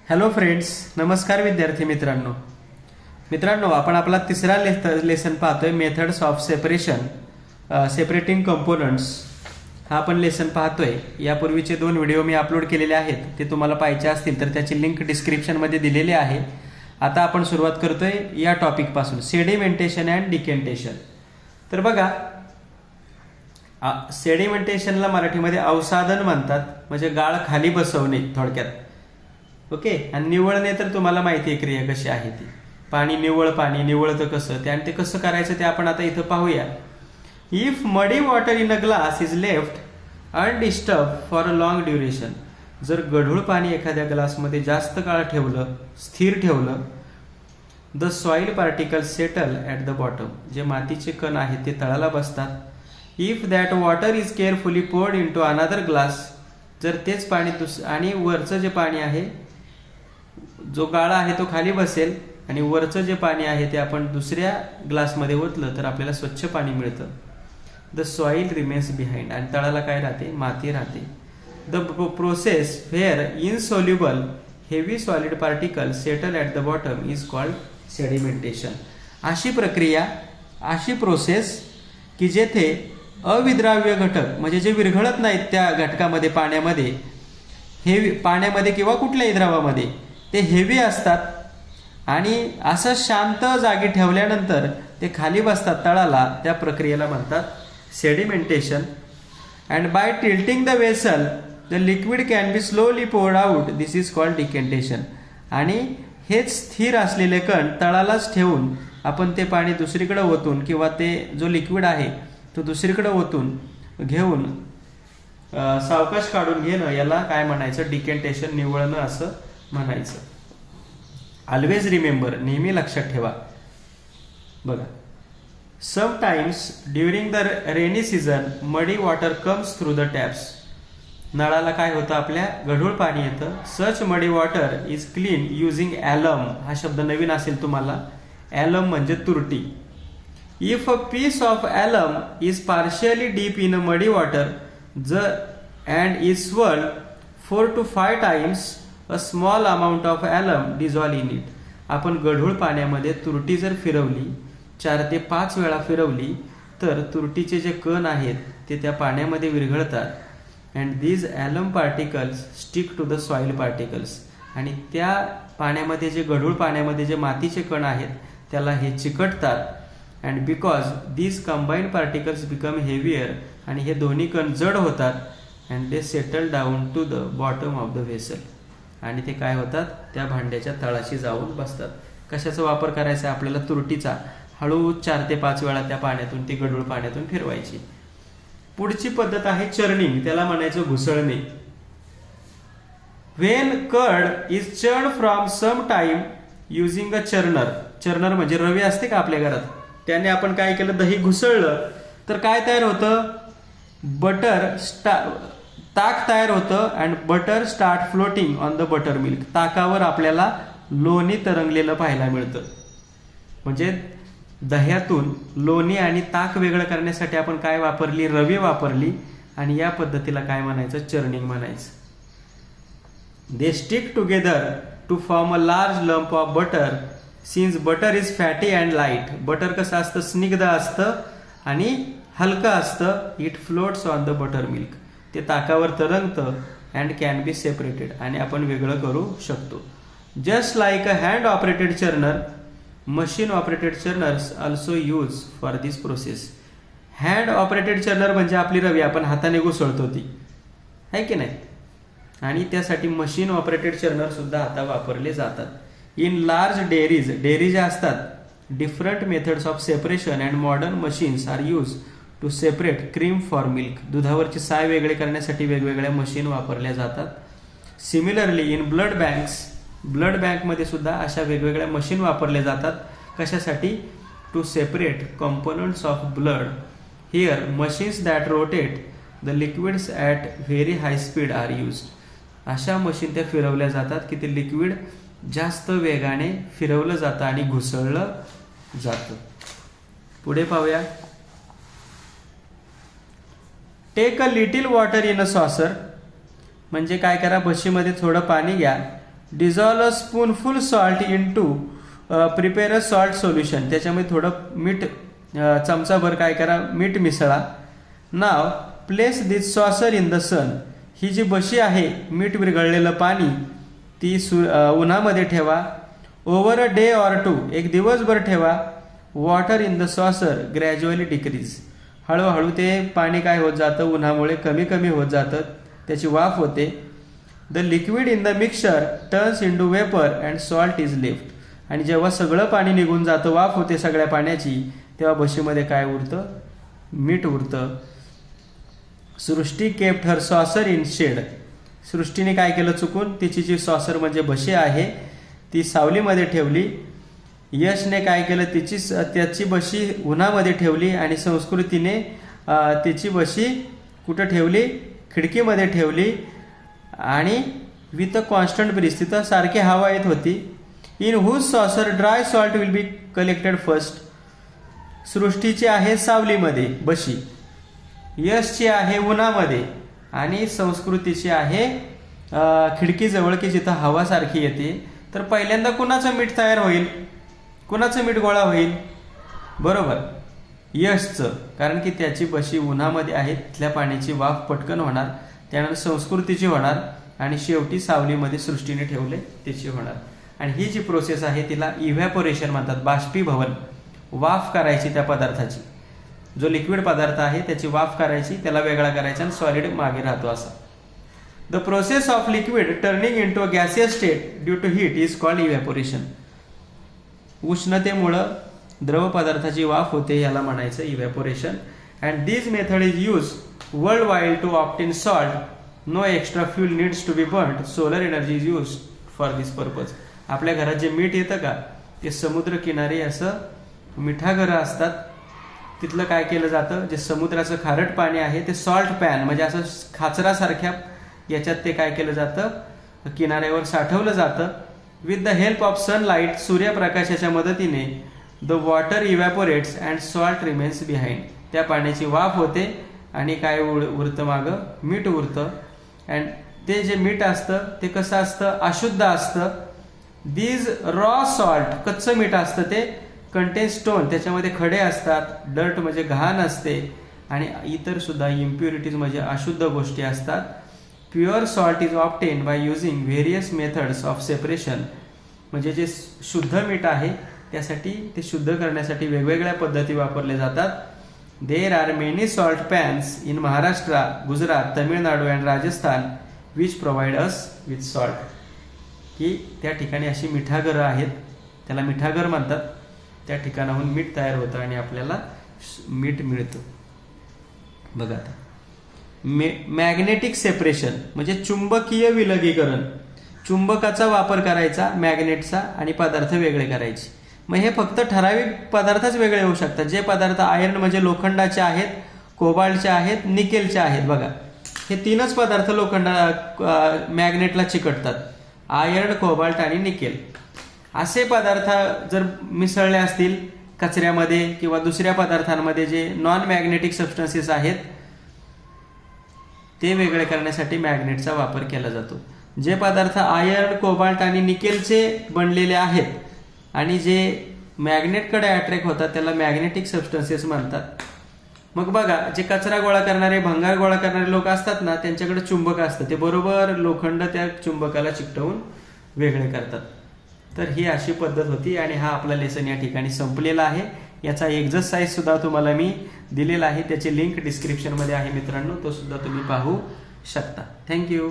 Hello friends, नमस्कार विद्यार्थी मित्रांनो आपण आपला तिसरा लेसन पाहतोय, मेथड्स ऑफ सेपरेटिंग कंपोनंट्स हा आपण लेसन पाहतोय. यापूर्वीचे 2 व्हिडिओ मी अपलोड केलेले आहेत, ते तुम्हाला पाहिजे असतील तर त्याची लिंक डिस्क्रिप्शनमध्ये दिलेली आहे. आता आपण सुरुवात करतोय या टॉपिक पासून, सेडिमेंटेशन अँड डिकेंटेशन. तर बघा, सेडिमेंटेशनला मराठीमध्ये अवसादन म्हणतात, म्हणजे गाळ खाली बसवणे थोडक्यात. ओके. आणि निवळणे तर तुम्हाला माहिती आहे क्रिया कशी आहे ती. पाणी निवळतं कसं ते, आणि ते कसं करायचं ते आपण आता इथं पाहूया. If muddy water in a glass is left undisturb for a long duration, जर गढूळ पाणी एखाद्या ग्लासमध्ये जास्त काळ ठेवलं, स्थिर ठेवलं, the soil particles settle at the bottom, जे मातीचे कण आहेत ते तळाला बसतात. If that water is carefully poured into another glass, जर तेच पाणी आणि वरचं जे पाणी आहे, जो गाळा आहे तो खाली बसेल आणि वरचं जे पाणी आहे ते आपण दुसऱ्या ग्लासमध्ये ओतलं तर आपल्याला स्वच्छ पाणी मिळतं. द सॉइल रिमेन्स बिहाइंड, आणि तळाला काय राहते? माती राहते. The process where insoluble heavy solid particle settle at the bottom is called sedimentation. अशी प्रक्रिया, अशी प्रोसेस की जेथे अविद्राव्य घटक, म्हणजे जे विरघळत नाहीत त्या घटकामध्ये, पाण्यामध्ये किंवा कुठल्याही द्रवामध्ये, ते हेवी असतात आणि असं शांत जागी ठेवल्यानंतर ते खाली बसतात तळाला, त्या प्रक्रियेला म्हणतात sedimentation. And by tilting the vessel the liquid can be slowly poured out, this is called decantation. आणि हेच स्थिर असलेले कण तळालाच ठेवून आपण ते पाणी दुसरीकडे ओतून, किंवा ते जो लिक्विड आहे तो दुसरीकडे ओतून घेऊन सावकाश काढून घेणं, याला काय म्हणायचं? डिकेंटेशन, निवळणं असं म्हणायचं. ऑलवेज रिमेंबर, नेहमी लक्षात ठेवा. बघा, sometimes during the rainy season muddy water comes through the taps, नळाला काय होतं? आपल्या गढूळ पाणी येतं. Such muddy water is clean using alum, हा शब्द नवीन असेल तुम्हाला. ॲलम म्हणजे तुरटी. If a piece of alum is partially deep in a muddy water and is swirled 4 to 5 times, a small amount of alum dissolve in it. आपण गढूळ पाण्यामध्ये तुरटी जर फिरवली, 4 ते 5 वेळा फिरवली, तर तुरटीचे जे कण आहेत ते त्या पाण्यामध्ये विरघळतात. And these alum particles stick to the soil particles, आणि त्या पाण्यामध्ये जे गढूळ पाण्यामध्ये जे मातीचे कण आहेत त्याला हे चिकटतात. And because these combined particles become heavier, आणि हे दोन्ही कण जड होतात. And they settle down to the bottom of the vessel, आणि ते काय होतात? त्या भांड्याच्या तळाशी जाऊन बसतात. कशाचा वापर करायचा आपल्याला? तुरटीचा. हळू 4 ते 5 वेळा त्या पाण्यातून, ती गढूळ पाण्यातून फिरवायची. पुढची पद्धत आहे चर्निंग, त्याला म्हणायचं घुसळणे. When curd is churn from some time using a churner म्हणजे रवी असते का आपल्या घरात, त्याने आपण काय केलं? दही घुसळलं तर काय तयार होतं? ताक तयार होतं. And butter start floating on the buttermilk, ताकावर आपल्याला लोणी तरंगलेलं पाहायला मिळतं. म्हणजे दह्यातून लोणी आणि ताक वेगळं करण्यासाठी आपण काय वापरली? रवी वापरली. आणि या पद्धतीला काय म्हणायचं? चर्निंग म्हणायचं. They stick together to form a large lump of butter since butter is fatty and light. Butter कसं असतं? स्निग्ध असतं आणि हलकं असतं. It floats on the buttermilk, ते ताकावर तरंगतं. अँड कॅन बी सेपरेटेड, आणि आपण वेगळं करू शकतो. Just like a hand operated churner, machine operated churners also use for this process. Hand operated churner म्हणजे आपली रवी आपण हाताने घुसळतो ती, आहे की नाही? आणि त्यासाठी मशीन ऑपरेटेड चर्नर सुद्धा आता वापरले जातात. इन लार्ज डेअरी ज्या असतात, different methods of separation and modern machines are use to separate cream for milk. दुधावरची साय वेगळे करण्यासाठी वेगवेगळ्या मशीन वापरल्या जातात. सिमिलरली इन ब्लड बँकमध्ये सुद्धा अशा वेगवेगळ्या मशीन वापरल्या जातात. कशासाठी? To separate components of blood. Here machines that rotate the liquids at very high speed are use. अशा मशीन त्या फिरवल्या जातात की ते लिक्विड जास्त वेगाने फिरवलं जातं आणि घुसळलं जातं. पुढे पाहूया. Take a little water in a saucer, म्हणजे काय करा? बशीमध्ये थोडं पाणी घ्या. Dissolve a spoonful salt in to prepare a salt solution. त्याच्यामध्ये थोडं मीठ चमचाभर काय करा, मीठ मिसळा. Now place this saucer in the sun. ही जी बशी आहे मीठ विरघळलेलं पाणी ती उन्हामध्ये ठेवा. Over a day or two, एक दिवसभर ठेवा. Water in the saucer gradually decrease. हळूहळू ते पाणी काय होत जातं, उन्हामुळे कमी कमी होत जातं, त्याची वाफ होते. The liquid in the mixture turns into vapour and salt is left. आणि जेव्हा सगळं पाणी निघून जातं, वाफ होते सगळ्या पाण्याची, तेव्हा बशीमध्ये काय उरतं, मीठ उरतं. Srishti kept her saucer in shade. सृष्टीने काय केलं चुकून, तिची जी सॉसर म्हणजे बशी आहे ती सावलीमध्ये ठेवली. यशने काय केलं, त्याची बशी उन्हामध्ये ठेवली. आणि संस्कृतीने तिची बशी कुठं ठेवली, खिडकीमध्ये ठेवली. आणि विथ अ कॉन्स्टंट ब्रीज, तिथं सारखी हवा येत होती. In whose saucer dry salt will be collected first. सृष्टीची आहे सावलीमध्ये बशी, यशची आहे उन्हामध्ये, आणि संस्कृतीची आहे खिडकीजवळ की जिथं हवा सारखी येते. तर पहिल्यांदा कुणाचं मीठ तयार होईल, कुणाचं मीठ गोळा होईल, बरोबर यशचं, कारण की त्याची बशी उन्हामध्ये आहे, तिथल्या पाण्याची वाफ पटकन होणार. त्यानंतर संस्कृतीची होणार, आणि शेवटी सावलीमध्ये सृष्टीने ठेवले त्याची होणार. आणि ही जी प्रोसेस आहे तिला इव्हॅपोरेशन म्हणतात, बाष्पीभवन. वाफ करायची त्या पदार्थाची, जो लिक्विड पदार्थ आहे त्याची वाफ करायची, त्याला वेगळा करायचा आणि सॉलिड मागे राहतो असा. The process of liquid turning into a gaseous state due to heat is called evaporation. उष्णतेमुळं द्रव पदार्थाची वाफ होते, याला म्हणायचं evaporation. And this method is use worldwide to obtain salt. No extra fuel needs to be burned. Solar energy is use for this purpose. आपल्या घरात जे मीठ येतं का, ते समुद्र किनारी असं मिठागरं असतात, तिथलं काय केलं जातं, जे समुद्राचं खारट पाणी आहे ते सॉल्ट पॅन म्हणजे असं खाचरासारख्या याच्यात ते काय केलं जातं, किनाऱ्यावर साठवलं जातं. With the help of sunlight, सूर्यप्रकाशाच्या मदतीने, the water evaporates and salt remains behind. त्या पाण्याची वाफ होते आणि काय उरतं मागं, मीठ उरतं. अँड ते जे मीठ असतं ते कसं असतं, अशुद्ध असतं. दीज रॉ सॉल्ट, कच्चं मीठ असतं ते, कंटेन स्टोन, त्याच्यामध्ये खडे असतात. डर्ट म्हणजे घाण असते, आणि इतर सुद्धा इम्प्युरिटीज म्हणजे अशुद्ध गोष्टी असतात. Pure salt is obtain by using various methods of separation. म्हणजे जे शुद्ध मीठ आहे त्यासाठी, ते शुद्ध करण्यासाठी वेगवेगळ्या पद्धती वापरल्या जातात. There are many salt pens in Maharashtra, Gujarat, Tamil Nadu and Rajasthan which provide us with salt. की त्या ठिकाणी अशी मिठागरं आहेत, त्याला मिठागर म्हणतात. त्या ठिकाणाहून मीठ तयार होतं आणि आपल्याला मीठ मिळतं. बघा आता मॅग्नेटिक सेपरेशन म्हणजे चुंबकीय विलगीकरण. चुंबकाचा वापर करायचा, मॅग्नेटचा, आणि पदार्थ वेगळे करायचे. मग हे फक्त ठराविक पदार्थच वेगळे होऊ शकतात. जे पदार्थ आयर्न म्हणजे लोखंडाचे आहेत, कोबाल्टचे आहेत, निकेलचे आहेत. बघा हे तीनच पदार्थ मॅग्नेटला चिकटतात, आयर्न, कोबाल्ट आणि निकेल. असे पदार्थ जर मिसळले असतील कचऱ्यामध्ये किंवा दुसऱ्या पदार्थांमध्ये, जे नॉन मॅग्नेटिक सबस्टन्सेस आहेत, ते वेगळे करण्यासाठी मॅग्नेटचा वापर केला जातो. जे पदार्थ आयर्न, कोबाल्ट आणि निकेलचे बनलेले आहेत आणि जे मॅग्नेटकडे अट्रॅक्ट होतात त्याला मॅग्नेटिक सबस्टन्सेस म्हणतात. मग बघा, जे कचरा गोळा करणारे, भंगार गोळा करणारे लोक असतात ना, त्यांच्याकडे चुंबक असतं, ते बरोबर लोखंड त्या चुंबकाला चिकटवून वेगळे करतात. तर ही अशी पद्धत होती, आणि हा आपला लेसन या ठिकाणी संपलेला आहे. याचा एक्झरसाइज सुद्धा तुम्हाला मी दिलेला आहे, त्याची लिंक डिस्क्रिप्शनमध्ये आहे मित्रांनो, तो सुद्धा तुम्ही पाहू शकता. थँक्यू.